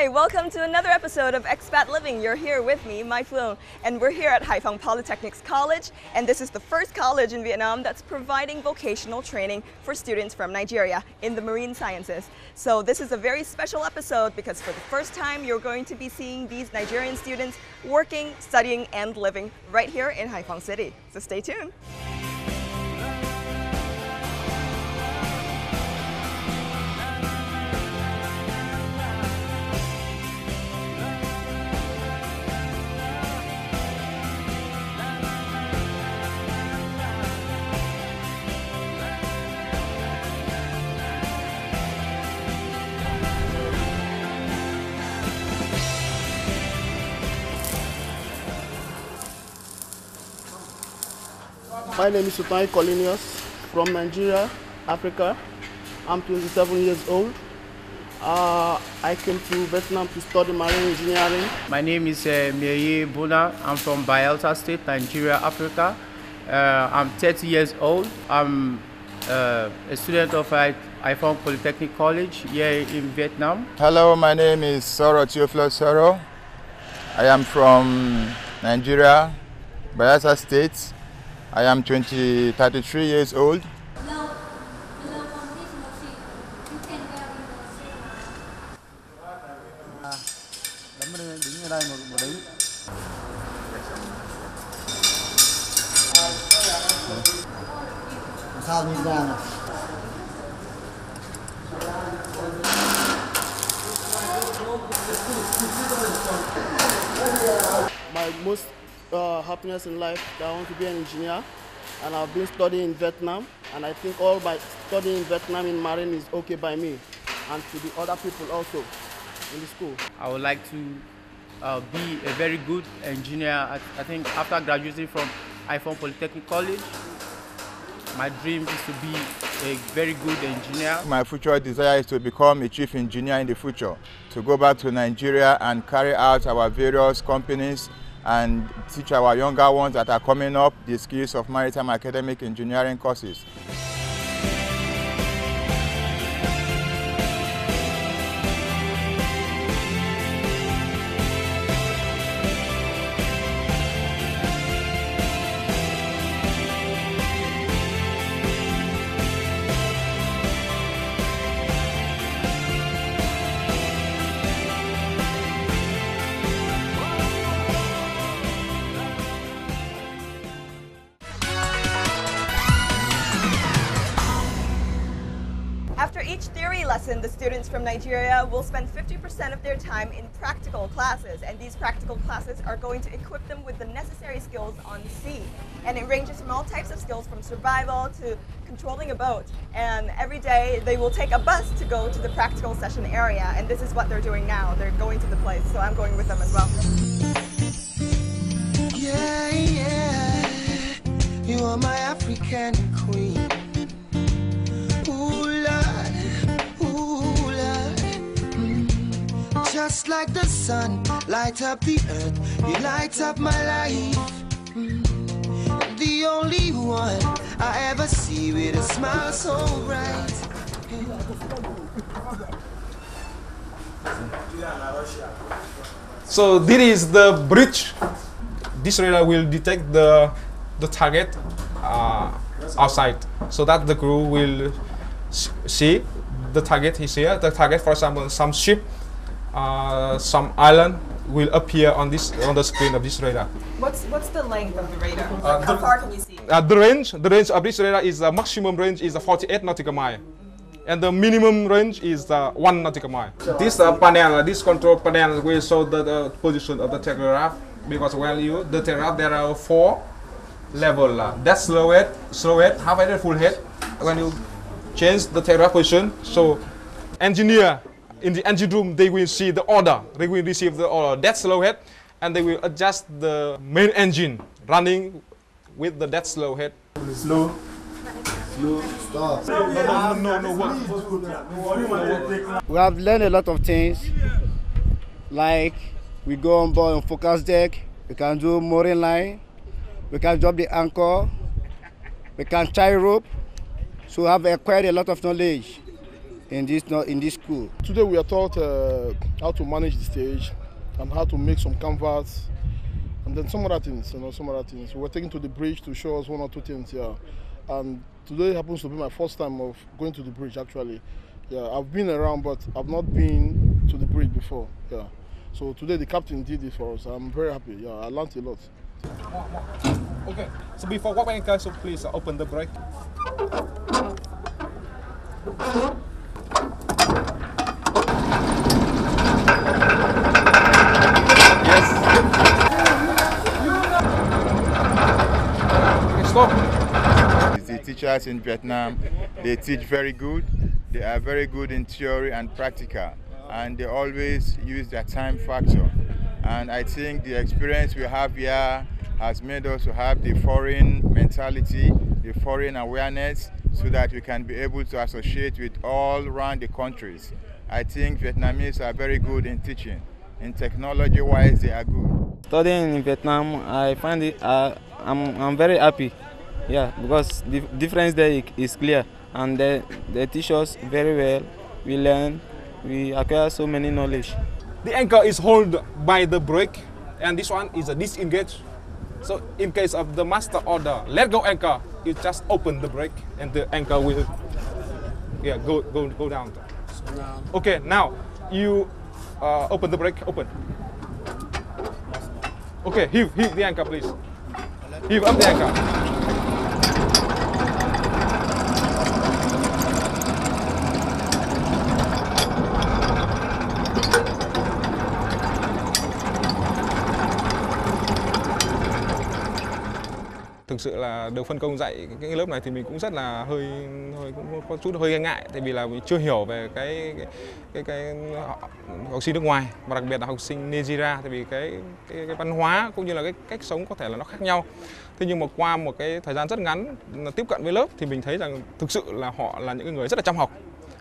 welcome to another episode of Expat Living. You're here with me, Mai Phong, and we're here at Hai Phong Polytechnics College, and this is the first college in Vietnam that's providing vocational training for students from Nigeria in the marine sciences. So this is a very special episode because for the first time you're going to be seeing these Nigerian students working, studying, and living right here in Hai Phong City. So stay tuned. My name is Hai from Nigeria, Africa. I'm 27 years old. I came to Vietnam to study marine engineering. My name is Bona. I'm from Bayelsa State, Nigeria, Africa. I'm 30 years old. I'm a student of Hai Phong Polytechnic College here in Vietnam. Hello, my name is Soro Theophilus Soro. I am from Nigeria, Bayelsa State. I am 33 years old. My most happiness in life, I want to be an engineer, and I've been studying in Vietnam, and I think all my studying in Vietnam in marine is okay by me and to the other people also in the school. I would like to be a very good engineer. I think after graduating from Hai Phong Polytechnic College, my dream is to be a very good engineer. My future desire is to become a chief engineer in the future, to go back to Nigeria and carry out our various companies and teach our younger ones that are coming up the skills of maritime academic engineering courses. After each theory lesson, the students from Nigeria will spend 50% of their time in practical classes, and these practical classes are going to equip them with the necessary skills on the sea. And it ranges from all types of skills, from survival to controlling a boat. And every day they will take a bus to go to the practical session area, and this is what they're doing now. They're going to the place, so I'm going with them as well. Yeah, yeah, you are my African queen. Just like the sun, light up the earth, you light up my life. The only one I ever see with a smile so bright. So this is the bridge. This radar will detect the target outside, so that the crew will see the target is here. The target, for example, some ship, some island will appear on the screen of this radar. What's the length of the radar? How far can you see? The range of this radar is the maximum range is 48 nautical mile, and the minimum range is 1 nautical mile. This panel, this control panel will show the position of the telegraph, because the telegraph there are 4 levels. That's slow head, half head, full head. When you change the telegraph position, so engineer in the engine room, they will see the order, they will receive the order, that's slow head, and they will adjust the main engine running with the that slow head. Slow, stop. No. We have learned a lot of things, like we go on board on focus deck, we can do mooring line, we can drop the anchor, we can tie rope, So we have acquired a lot of knowledge in this school. Today we are taught how to manage the stage, and how to make some canvas, and then some other things, some other things. We were taken to the bridge to show us one or two things, yeah. And today happens to be my first time of going to the bridge, actually. Yeah, I've been around, but I've not been to the bridge before, yeah. So today the captain did it for us. I'm very happy, yeah, I learned a lot. Okay, so before walk anchor, so please open the brake. Yes. Okay, stop. The teachers in Vietnam, they teach very good. They are very good in theory and practical, and they always use their time factor. And I think the experience we have here has made us to have the foreign mentality, the foreign awareness, so that we can be able to associate with all around the countries. I think Vietnamese are very good in teaching. In technology-wise, they are good. Studying in Vietnam, I find it, I'm very happy, yeah, because the difference there is clear, and they teach us very well. We learn, we acquire so many knowledge. The anchor is held by the brake, and this one is a disengage. So in case of the master order, let go anchor, you just open the brake and the anchor will go down. Okay, now you open the brake, open. Okay, heave the anchor please. Heave up the anchor. Thực sự là được phân công dạy cái lớp này thì mình cũng rất là cũng có chút hơi ngại, tại vì là mình chưa hiểu về cái học sinh nước ngoài, và đặc biệt là học sinh Nigeria, tại vì cái văn hóa cũng như là cái cách sống có thể là nó khác nhau. Thế nhưng mà qua một cái thời gian rất ngắn tiếp cận với lớp thì mình thấy rằng thực sự là họ là những người rất là chăm học.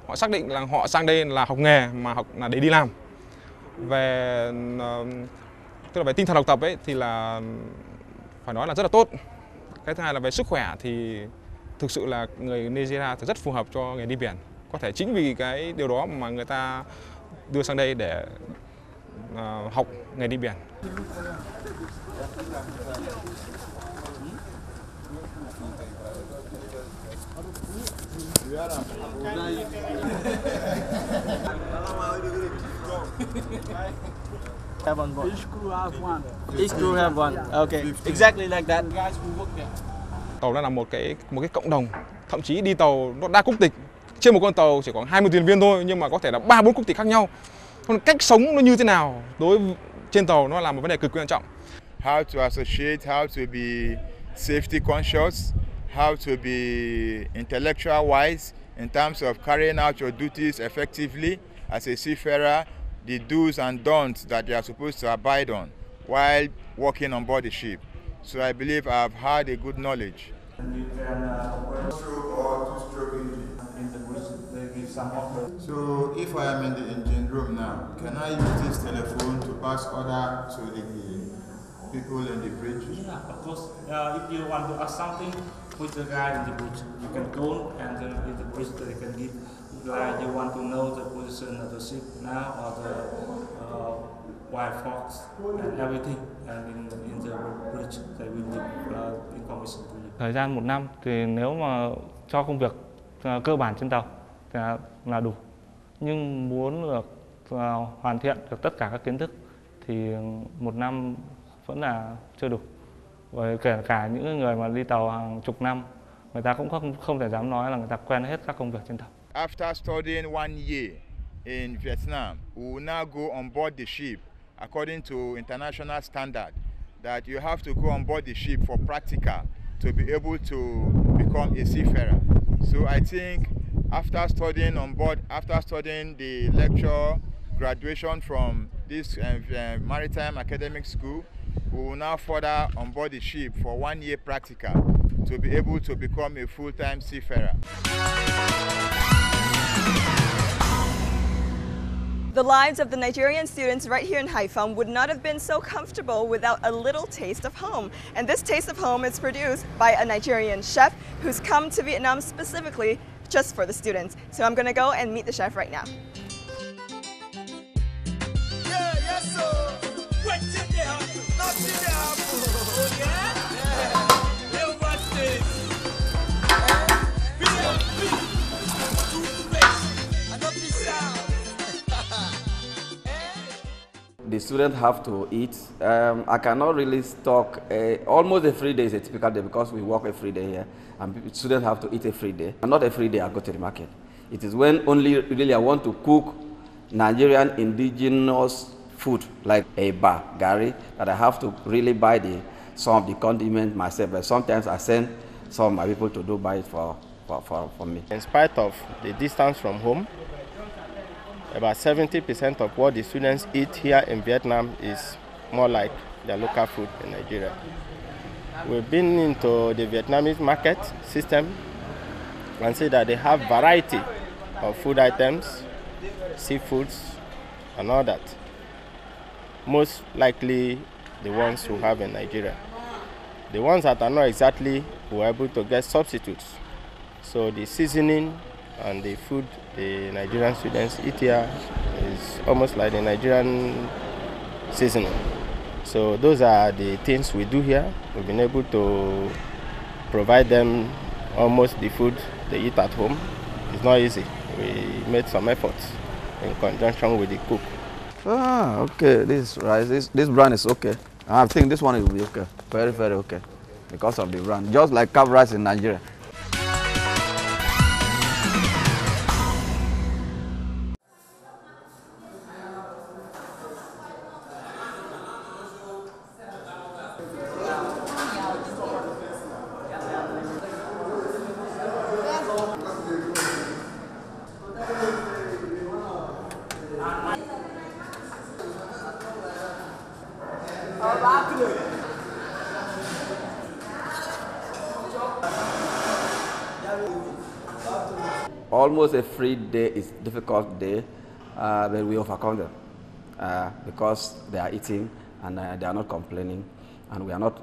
Họ xác định là họ sang đây là học nghề mà học là để đi làm. Về tức là về tinh thần học tập ấy thì là phải nói là rất là tốt. Cái thứ hai là về sức khỏe thì thực sự là người Nigeria thì rất phù hợp cho nghề đi biển. Có thể chính vì cái điều đó mà người ta đưa sang đây để học nghề đi biển. Have on board. Each crew have one. Each crew have one. Okay, exactly like that. Tàu nó là một cái cộng đồng, thậm chí đi tàu nó đa quốc tịch. Trên một con tàu chỉ có 20 thuyền viên thôi, nhưng mà có thể là 3-4 quốc tịch khác nhau. Còn cách sống nó như thế nào đối với trên tàu nó là một vấn đề cực kỳ quan trọng. How to associate, how to be safety conscious, how to be intellectual wise in terms of carrying out your duties effectively as a seafarer, the do's and don'ts that you are supposed to abide on while working on board the ship. So I believe I've had a good knowledge. You can stroke or two-stroke engine. In the which they give some offer. So if I am in the engine room now, can I use this telephone to pass order to the people in the bridge? Yeah, of course. If you want to ask something with the guy in the bridge, you can go and then in the bridge they can give. Like you want to know the position of the ship now or the white fox and everything, and in the bridge they will give information to you. Thời gian 1 năm thì nếu mà cho công việc cơ bản trên tàu thì là đủ. Nhưng muốn được hoàn thiện được tất cả các kiến thức thì 1 năm vẫn là chưa đủ. Bởi kể cả những người mà đi tàu hàng chục năm, người ta cũng không thể dám nói là người ta quen hết các công việc trên tàu. After studying 1 year in Vietnam, we will now go on board the ship according to international standard, that you have to go on board the ship for practical to be able to become a seafarer. So I think after studying on board, after studying the lecture graduation from this maritime academic school, we will now further on board the ship for 1 year practical to be able to become a full-time seafarer. The lives of the Nigerian students right here in Hai Phong would not have been so comfortable without a little taste of home. And this taste of home is produced by a Nigerian chef who's come to Vietnam specifically just for the students. So I'm going to go and meet the chef right now. students have to eat. I cannot really talk. Almost every day is a typical day because we work every day here, and students have to eat every day. And not every day I go to the market. It is when only really I want to cook Nigerian indigenous food like eba, gari, that I have to really buy some of the condiments myself. But sometimes I send some of my people to buy it for me. In spite of the distance from home, about 70% of what the students eat here in Vietnam is more like the local food in Nigeria. We've been into the Vietnamese market system and see that they have variety of food items, seafoods, and all that. Most likely the ones who have in Nigeria. The ones that are not exactly were able to get substitutes. So the seasoning and the food the Nigerian students eat here is almost like the Nigerian seasoning. So those are the things we do here. We've been able to provide them almost the food they eat at home. It's not easy. We made some efforts in conjunction with the cook. Ah, okay, this rice, this brand is okay. I think this one will be okay, very, very okay, because of the brand, just like calf rice in Nigeria. Almost every day is a difficult day, but we overcome them because they are eating and they are not complaining, and we are not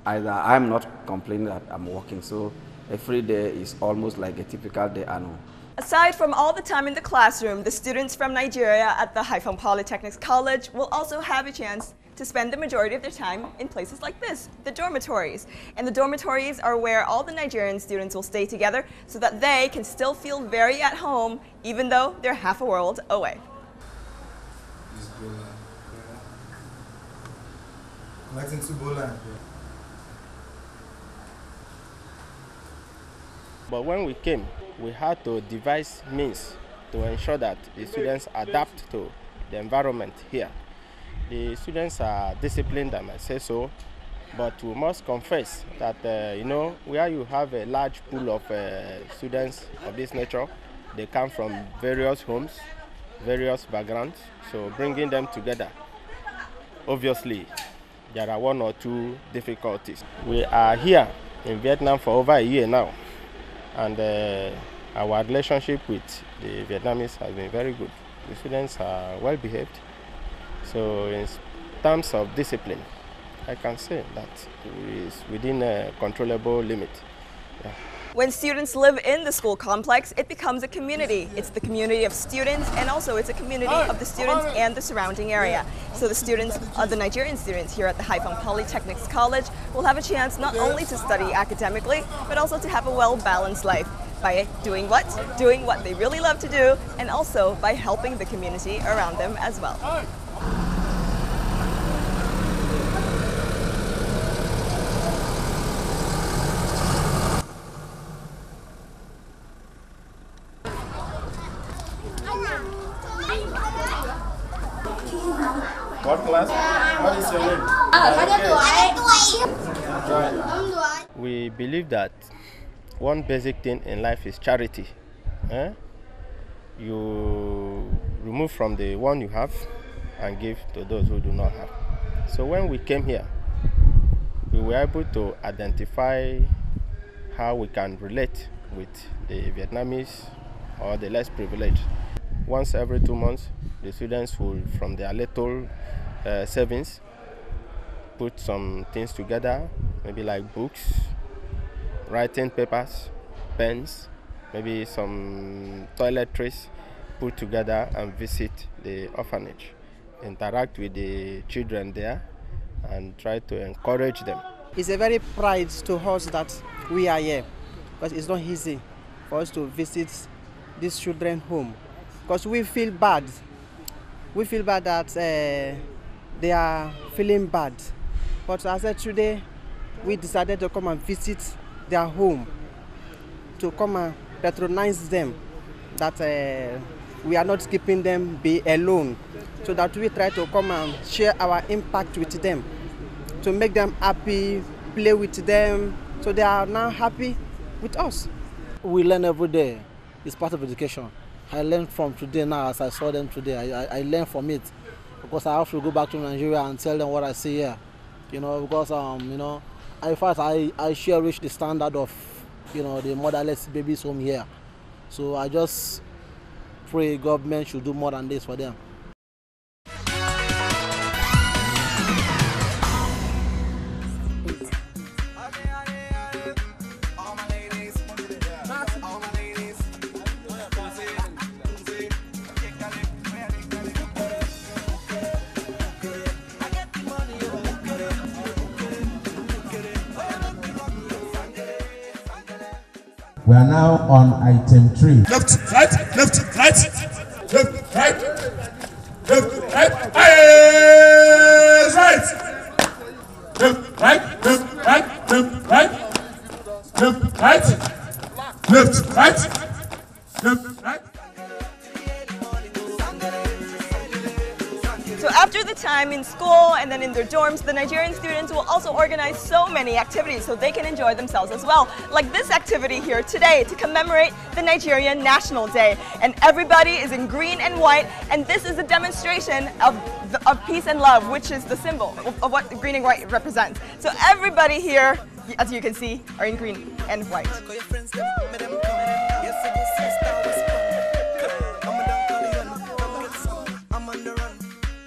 either. I'm not complaining that I'm working, so every day is almost like a typical day. I know. Aside from all the time in the classroom, the students from Nigeria at the Hai Phong Polytechnics College will also have a chance to spend the majority of their time in places like this, the dormitories. And the dormitories are where all the Nigerian students will stay together so that they can still feel very at home even though they're half a world away. But when we came, we had to devise means to ensure that the students adapt to the environment here. The students are disciplined, I might say so, but we must confess that, where you have a large pool of students of this nature, they come from various homes, various backgrounds, so bringing them together, obviously, there are one or two difficulties. We are here in Vietnam for over a year now, and our relationship with the Vietnamese has been very good. The students are well behaved. So in terms of discipline, I can say that it is within a controllable limit. Yeah. When students live in the school complex, it becomes a community. It's the community of students, and also it's a community of the students and the surrounding area. So the students, the Nigerian students here at the Hai Phong Polytechnics College will have a chance not only to study academically, but also to have a well-balanced life by doing what? Doing what they really love to do, and also by helping the community around them as well. What class? What is your name? We believe that one basic thing in life is charity. You remove from the one you have and give to those who do not have. So when we came here, we were able to identify how we can relate with the Vietnamese or the less privileged. Once every 2 months, the students will, from their little savings, put some things together, maybe like books, writing papers, pens, maybe some toiletries, put together and visit the orphanage, interact with the children there, and try to encourage them. It's a very pride to us that we are here, because it's not easy for us to visit these children home, because we feel bad. We feel bad that they are feeling bad. But as I said today, we decided to come and visit their home, to come and patronize them, that we are not keeping them be alone, so that we try to come and share our impact with them, to make them happy, play with them, so they are now happy with us. We learn every day. It's part of education. I learned from today now as I saw them today. I learned from it, because I have to go back to Nigeria and tell them what I see here. You know, because you know, in fact I cherish the standard of, you know, the motherless babies home here. So I just pray government should do more than this for them. We are now on item 3. Left, right, left, right, left, right, left, right, right, left, right, left, right, left, right, left, right, left, right, left, right. So after the time in school and then in their dorms, the Nigerian students will also organize so many activities so they can enjoy themselves as well. Like this activity here today to commemorate the Nigerian National Day. And everybody is in green and white, and this is a demonstration of peace and love, which is the symbol of what green and white represents. So everybody here, as you can see, are in green and white.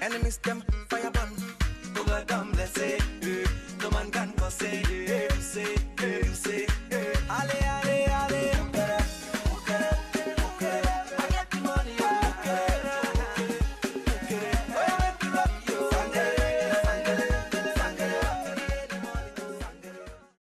Enemies them fire burn. Over them, let's say, no man can cause it.